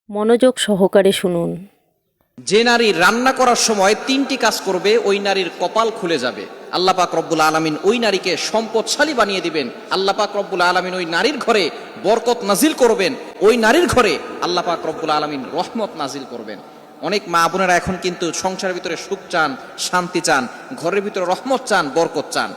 মনোযোগ সহকারে শুনুন। যে নারী রান্না করার সময় তিনটি কাজ করবে ওই নারীর কপাল খুলে যাবে। আল্লাহ পাক রব্বুল আলামিন ওই নারীকে সম্পদশালী বানিয়ে দিবেন। আল্লাহ পাক রব্বুল আলামিন ওই নারীর ঘরে বরকত নাজিল করবেন। ওই নারীর ঘরে আল্লাহ পাক রব্বুল আলামিন রহমত নাজিল করবেন। অনেক মা বোনেরা এখন কিন্তু সংসারের ভিতরে সুখ চান, শান্তি চান, ঘরের ভিতরে রহমত চান, বরকত চান।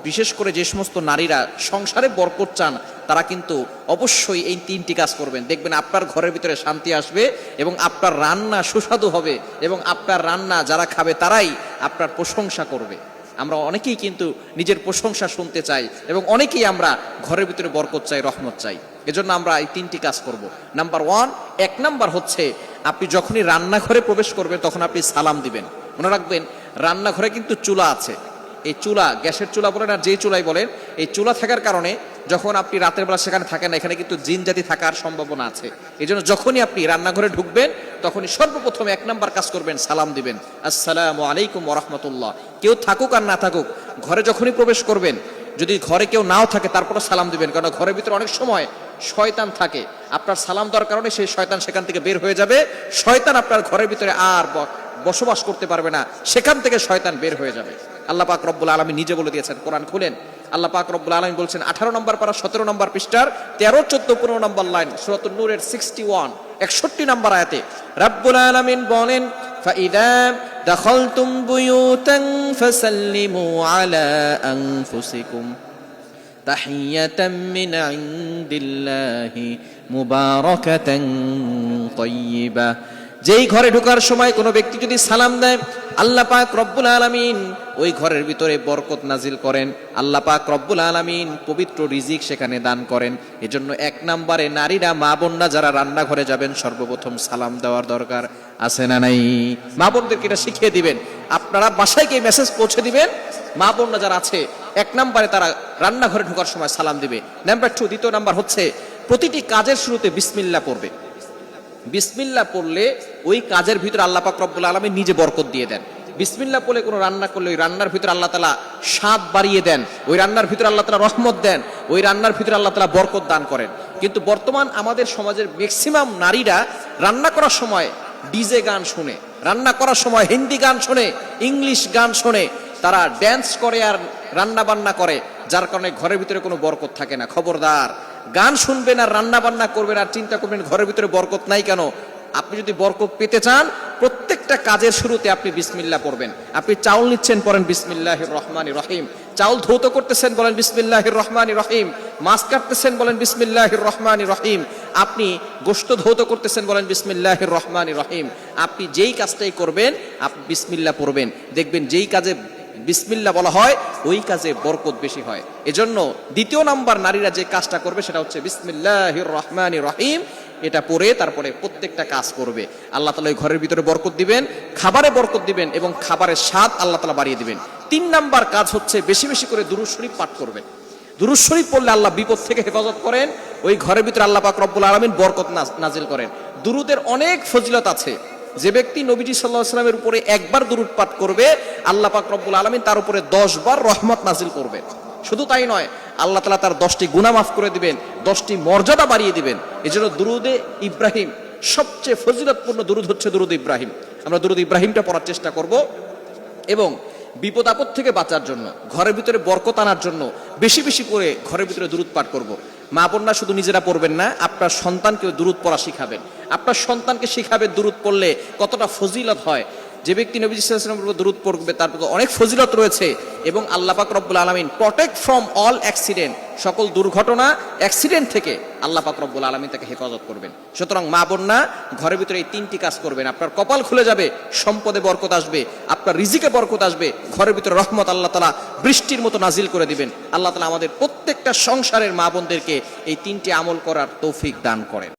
বিশেষ করে যে সমস্ত নারীরা সংসারে বরকত চান তারা কিন্তু অবশ্যই এই তিনটি কাজ করবেন। দেখবেন আপনার ঘরের ভিতরে শান্তি আসবে এবং আপনার রান্না সুস্বাদু হবে এবং আপনার রান্না যারা খাবে তারাই আপনার প্রশংসা করবে। আমরা অনেকেই কিন্তু নিজের প্রশংসা শুনতে চাই এবং অনেকেই আমরা ঘরের ভিতরে বরকত চাই, রহমত চাই। এজন্য আমরা এই তিনটি কাজ করব। নাম্বার ওয়ান, এক নাম্বার হচ্ছে আপনি যখনই রান্নাঘরে প্রবেশ করবেন তখন আপনি সালাম দিবেন। মনে রাখবেন রান্নাঘরে কিন্তু চুলা আছে। এই চুলা, গ্যাসের চুলা বলেন আর যেই চুলাই বলেন, এই চুলা থাকার কারণে যখন আপনি রাতের বেলা সেখানে থাকেন না, এখানে কিন্তু জিন জাতি থাকার সম্ভাবনা আছে। এই জন্য যখনই আপনি রান্নাঘরে ঢুকবেন তখনই সর্বপ্রথম এক নাম্বার কাজ করবেন, সালাম দিবেন, আসসালামু আলাইকুম ওয়া রাহমাতুল্লাহ। কেউ থাকুক আর না থাকুক, ঘরে যখনই প্রবেশ করবেন, যদি ঘরে কেউ নাও থাকে তারপরে সালাম দিবেন, কারণ ঘরের ভিতরে অনেক সময় শয়তান থাকে। আপনার সালাম দেওয়ার কারণে সেই শয়তান সেখান থেকে বের হয়ে যাবে। শয়তান আপনার ঘরের ভিতরে আর বসবাস করতে পারবে না, সেখান থেকে শয়তান বের হয়ে যাবে। আল্লাহ পাক রব্বুল আলামিন নিজে বলে দিয়েছেন, কোরআন খুলেন, আল্লাহ পাক রব্বুল আলামিন বলছেন 18 নম্বর পারা 17 নম্বর পৃষ্ঠার 13, 14, 15 নম্বর লাইন, সূরাতুন নূরের 61 61 নম্বর আয়াতে রব্বুল আলামিন বলেন, ফাইদা দাখালতুম বুয়ুতান ফাসাল্লিমু আলা আনফুসিকুম তাহিয়াতাম মিন ইনদিল্লাহি মুবারাকাতান তাইয়্যিবা। যেই ঘরে ঢোকার সময় কোনো ব্যক্তি যদি সালাম দেয়, আল্লাহ পাক রব্বুল আলামিন ওই ঘরের ভিতরে বরকত নাজিল করেন। আল্লাহ পাক রব্বুল আলামিন পবিত্র রিজিক সেখানে দান করেন। এজন্য এক নম্বরে নারীরা, মা বোনরা যারা রান্নাঘরে যাবেন সর্বপ্রথম সালাম দেওয়ার দরকার আছে না নাই? মা বোনদেরকে এটা শিখিয়ে দিবেন। আপনারা বাসায় গিয়ে মেসেজ পৌঁছে দিবেন, মা বোনরা যারা আছে এক নম্বরে তারা রান্নাঘরে ঢোকার সময় সালাম দিবে। নাম্বার 2, দ্বিতীয় নাম্বার হচ্ছে প্রতিটি কাজের শুরুতে বিসমিল্লাহ পড়বে। বিসমিল্লাহ পড়লে ওই কাজের ভিতরে আল্লাহ পাক রব্বুল আলামিন নিজে বরকত দিয়ে দেন। বিসমিল্লাহ পড়লে কোনো রান্না করলে ওই রান্নার ভিতরে আল্লাহ তাআলা স্বাদ বাড়িয়ে দেন, ওই রান্নার ভিতরে আল্লাহ তাআলা রহমত দেন, ওই রান্নার ভিতরে আল্লাহ তাআলা বরকত দান করেন। কিন্তু বর্তমান আমাদের সমাজের ম্যাক্সিমাম নারীরা রান্না করার সময় ডিজে গান শুনে, রান্না করার সময় হিন্দি গান শুনে, ইংলিশ গান শুনে, তারা ড্যান্স করে আর রান্না বান্না করে, যার কারণে ঘরের ভিতরে কোনো বরকত থাকে না। খবরদার, গান শুনবেন আর রান্না বান্না করবেন আর চিন্তা করবেন ঘরের ভিতরে বরকত নাই কেন। আপনি যদি বরকত পেতে চান প্রত্যেকটা কাজের শুরুতে আপনি বিসমিল্লাহ পড়বেন। আপনি চাউল নিচ্ছেন, পড়েন বিসমিল্লাহির রহমানির রহিম। চাউল ধৌত করতেছেন, বলেন বিসমিল্লাহির রহমানির রহিম। মাছ কাটতেছেন, বলেন বিসমিল্লাহির রহমানির রহিম। আপনি গোশত ধৌত করতেছেন, বলেন বিসমিল্লাহির রহমানির রহিম। আপনি যেই কাজটাই করবেন আপনি বিসমিল্লাহ পড়বেন, দেখবেন যেই কাজে বিসমিল্লাহ বলা হয় ওই কাজে বরকত বেশি হয়। এজন্য দ্বিতীয় নাম্বার নারীরা যে কাজটা করবে সেটা হচ্ছে বিসমিল্লাহির রহমানির রহিম। এটা পড়ে তারপরে প্রত্যেকটা কাজ করবে। আল্লাহ তাআলা ওই ঘরের ভিতরে বরকত দিবেন, খাবারে বরকত দিবেন এবং খাবারের স্বাদ আল্লাহ তাআলা বাড়িয়ে দিবেন। 3 নাম্বার কাজ হচ্ছে বেশি বেশি করে দুরূদ শরীফ পাঠ করবেন। দুরূদ শরীফ পড়লে আল্লাহ বিপদ থেকে হেফাজত করেন, ওই ঘরের ভিতরে আল্লাহ পাক রব্বুল আলামিন বরকত নাজিল করেন। দুরূদের অনেক ফজিলত আছে। যে ব্যক্তি নবীজি সাল্লাল্লাহু আলাইহি ওয়াসাল্লামের উপরে একবার দুরূদ পাঠ করবে, আল্লাহ পাক রব্বুল আলামিন তার উপরে 10 বার রহমত নাজিল করবেন। শুধু তাই নয়, আল্লাহ তাআলা তার 10টি গুনাহ মাফ করে দিবেন, 10টি মর্যাদা বাড়িয়ে দিবেন। এজন্য দুরূদে ইব্রাহিম সবচেয়ে ফজিলতপূর্ণ দুরূদ হচ্ছে দুরূদ ইব্রাহিম। আমরা দুরূদ ইব্রাহিমটা পড়ার চেষ্টা করব এবং বিপদ আপদ থেকে বাঁচার জন্য, ঘরের ভিতরে বরকত আনার জন্য বেশি বেশি করে ঘরের ভিতরে দুরূদ পাঠ করব। মা বোনরা শুধু নিজেরা পড়বেন না, আপনার সন্তানকেও দুরূদ পড়া শিখাবেন। আপনার সন্তানকে শিখাবেন দুরূদ পড়লে কতটা ফজিলত হয়। যে ব্যক্তি নবী সাল্লাল্লাহু আলাইহি ওয়াসাল্লামের উপর দুরূদ পড়বে তার প্রতি অনেক ফজিলত রয়েছে এবং আল্লাহ পাক রব্বুল আলামিন প্রটেক্ট ফ্রম অল অ্যাক্সিডেন্ট, সকল দুর্ঘটনা অ্যাক্সিডেন্ট থেকে আল্লাহ পাক রব্বুল আলামিন তাকে হেফাজত করবেন। সুতরাং মা বোনরা ঘরের ভিতরে এই 3টি কাজ করবেন, আপনার কপাল খুলে যাবে, সম্পদে বরকত আসবে, আপনার রিজিকে বরকত আসবে, ঘরের ভিতরে রহমত আল্লাহ তাআলা বৃষ্টির মতো নাজিল করে দিবেন। আল্লাহ তাআলা আমাদের প্রত্যেকটা সংসারের মা বোনদেরকে এই 3টি আমল করার তৌফিক দান করেন।